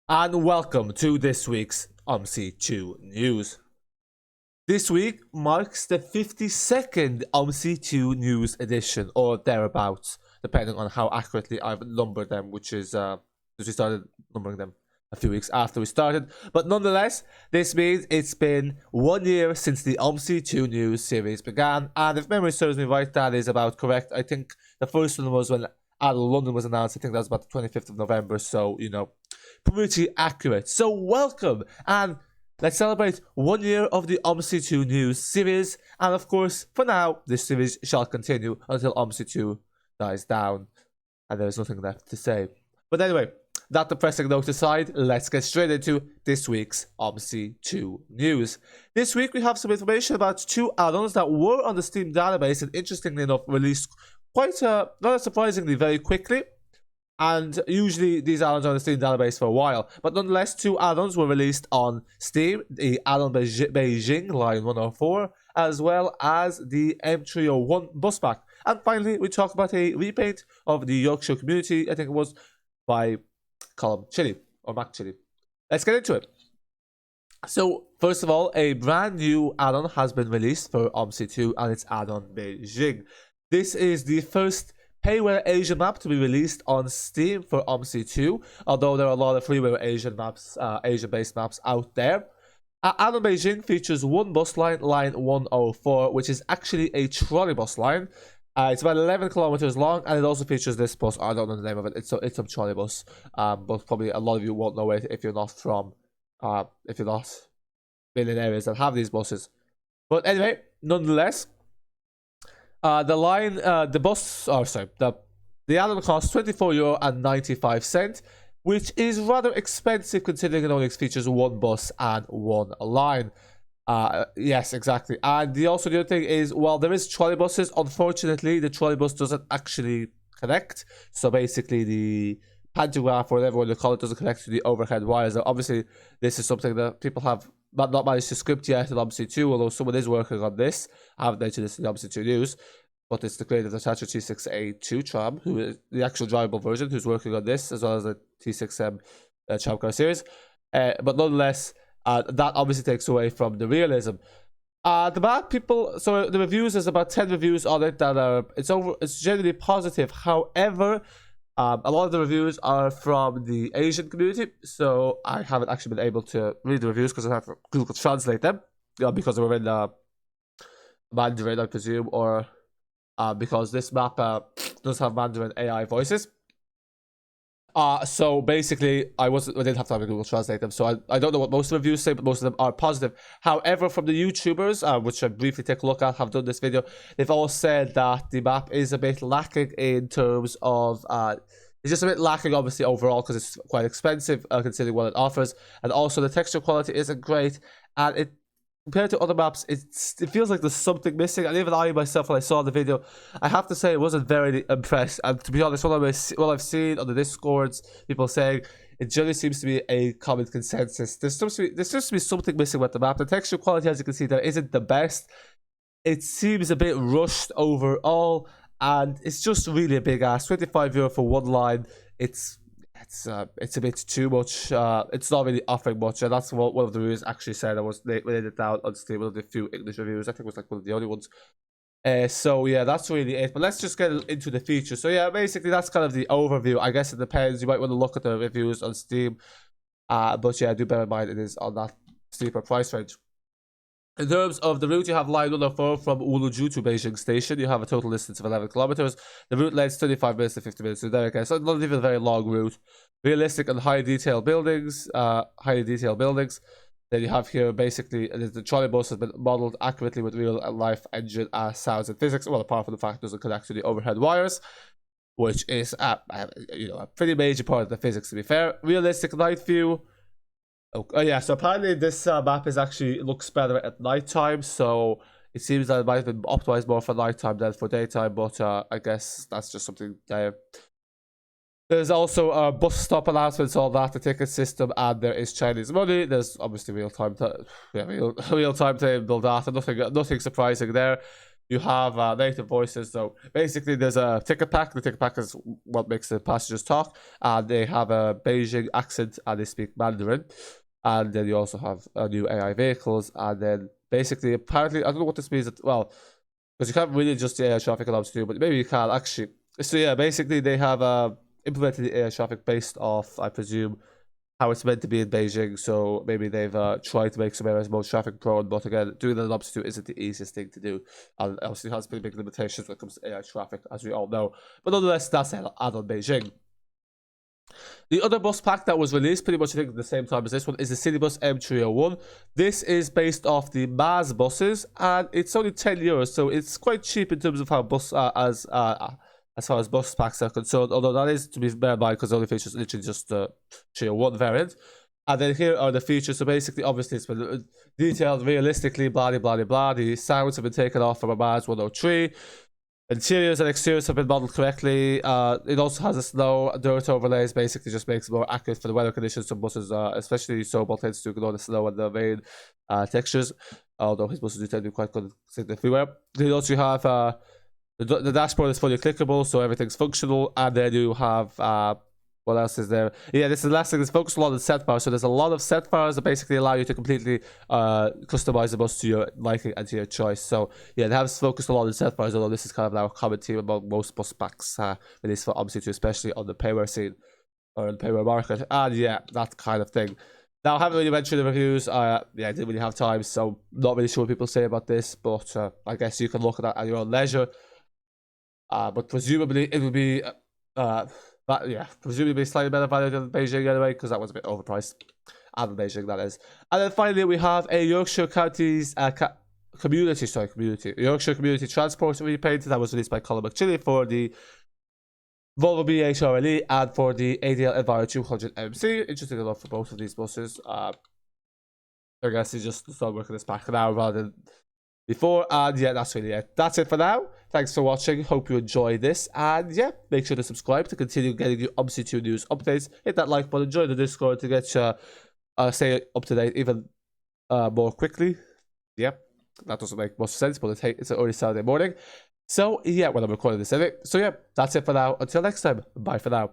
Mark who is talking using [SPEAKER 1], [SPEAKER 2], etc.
[SPEAKER 1] And welcome to this week's Omsi 2 news. This week marks the 52nd Omsi 2 news edition, or thereabouts, depending on how accurately I've numbered them, which is, because we started numbering them a few weeks after we started. But nonetheless, this means it's been 1 year since the Omsi 2 news series began, and if memory serves me right, that is about correct. I think the first one was when Addon London was announced. I think that was about the 25th of November, so, you know, pretty accurate. So welcome, and let's celebrate 1 year of the Omsi 2 news series. And of course, for now, this series shall continue until Omsi 2 dies down and there's nothing left to say. But anyway, that depressing note aside, let's get straight into this week's Omsi 2 news. This week we have some information about two add-ons that were on the Steam database and interestingly enough released quite, not surprisingly, very quickly. And usually these add-ons are on the Steam database for a while. But nonetheless, two add-ons were released on Steam. The Addon Beijing Line 104, as well as the M301 bus pack. And finally, we talked about a repaint of the Yorkshire Coumminity. I think it was by Coumminity, or Mac Chili. Let's get into it. So, first of all, a brand new add-on has been released for Omsi 2, and it's Addon Beijing. This is the first payware Asian map to be released on Steam for Omsi 2, although there are a lot of freeware Asian maps, Asian-based maps out there. Addon Beijing features one bus line, line 104, which is actually a trolley bus line. It's about 11 kilometers long, and it also features this bus. I don't know the name of it. It's some trolley bus, but probably a lot of you won't know it if you're not from, if you're not been in areas that have these buses. But anyway, nonetheless, the add-on costs €24.95, which is rather expensive considering it only features one bus and one line. Yes, exactly. And the other thing is, while there is trolley buses, unfortunately, the trolley bus doesn't actually connect. So basically, the pantograph, or whatever you call it, doesn't connect to the overhead wires. Now, obviously, this is something that people have not managed to script yet in Omsi 2, although someone is working on this. I haven't mentioned this in the Omsi 2 news, but it's the creator of the Thatcher T6A2 tram, who is the actual drivable version, who's working on this, as well as the T6M tram car series. But nonetheless, that obviously takes away from the realism. The map, so the reviews, there's about 10 reviews on it that are, it's generally positive. However, a lot of the reviews are from the Asian community, so I haven't actually been able to read the reviews because I have to Google Translate them, because they were in Mandarin, I presume, or because this map does have Mandarin AI voices. So basically, I didn't have time to Google Translate them, so I don't know what most of the reviews say, but most of them are positive. However, from the YouTubers, which I briefly take a look at, have done this video, they've all said that the map is a bit lacking in terms of, it's just a bit lacking, obviously, overall, because it's quite expensive, considering what it offers, and also the texture quality isn't great, and compared to other maps, it feels like there's something missing. And even I myself, when I saw the video, I have to say I wasn't very impressed. And to be honest, what I've seen on the Discords, people saying, it generally seems to be a common consensus. There seems to be something missing with the map. The texture quality, as you can see, there isn't the best. It seems a bit rushed overall, and it's just really a big ask. €25 for one line. It's a bit too much. It's not really offering much, and that's what one of the reviews actually said. I was laying it down on Steam, one of the few English reviews. I think it was like one of the only ones. So yeah, that's really it. But let's just get into the features. So yeah, basically that's kind of the overview. I guess it depends. You might want to look at the reviews on Steam. But yeah, do bear in mind it is on that steeper price range. In terms of the route, you have line 104 from Wuluju to Beijing Station. You have a total distance of 11 kilometers. The route length 35 minutes to 50 minutes. So there, okay, so not even a very long route. Realistic and highly detailed buildings. Then you have here basically the trolley bus has been modeled accurately with real life engine sounds and physics. Well, apart from the fact it doesn't connect to the overhead wires, which is a pretty major part of the physics, to be fair. Realistic night view. Oh yeah, so apparently this map looks better at nighttime, so it seems that it might have been optimized more for nighttime than for daytime, but I guess that's just something there. There's also bus stop announcements, all that, the ticket system, and there is Chinese money. There's obviously real-time table data, nothing surprising there. You have native voices. So basically, there's a ticket pack. The ticket pack is what makes the passengers talk. And they have a Beijing accent and they speak Mandarin. And then you also have new AI vehicles. And then basically, apparently, I don't know what this means. Well, because you can't really adjust the AI traffic allowed to do, but maybe you can actually. So yeah, basically, they have implemented the AI traffic based off, I presume, how it's meant to be in Beijing. So maybe they've tried to make some areas more traffic prone, but again, doing an Omsi 2 isn't the easiest thing to do. And obviously has pretty big limitations when it comes to AI traffic, as we all know. But nonetheless, that's Addon Beijing. The other bus pack that was released pretty much I think at the same time as this one is the Citybus M301. This is based off the Maz buses, and it's only €10, so it's quite cheap in terms of how as far as bus packs are concerned, although that is to be bear in mind because the only features literally just the 301 variant. And then here are the features. So basically, obviously, it's been detailed realistically, blah, blah, blah. The sounds have been taken off from a Maz 103. Interiors and exteriors have been modeled correctly. It also has a snow dirt overlays, basically just makes it more accurate for the weather conditions. Some buses, especially Sobol, tends to ignore the snow and the rain textures, although his buses do tend to be quite good everywhere. Then you also have the dashboard is fully clickable, so everything's functional. And then you have what else is there? Yeah, this is the last thing. It's focused a lot on set files. So there's a lot of set files that basically allow you to completely customize the bus to your liking and to your choice. So yeah, they have focused a lot on set files, although this is kind of now a common theme among most bus packs, released for Omsi 2, especially on the payware scene or in the payware market. And yeah, that kind of thing. Now, I haven't really went through the reviews. Yeah, I didn't really have time, so not really sure what people say about this. But I guess you can look at that at your own leisure. But presumably it will be presumably slightly better value than Beijing anyway, because that was a bit overpriced. And Beijing, that is. And then finally, we have a Yorkshire community. Yorkshire Community Transport Repaint that was released by Coumminity for the Volvo BHRLE and for the ADL Enviro 200 MC. Interesting enough for both of these buses. I guess he just started working this pack now rather than before. And yeah, that's really it. That's it for now. Thanks for watching. Hope you enjoyed this. And yeah, make sure to subscribe to continue getting you Omsi 2 news updates. Hit that like button, join the Discord to get stay up to date even more quickly. Yep, that doesn't make much sense, but it's an early Saturday morning. So yeah, when I'm recording this anyway. So yeah, that's it for now. Until next time, bye for now.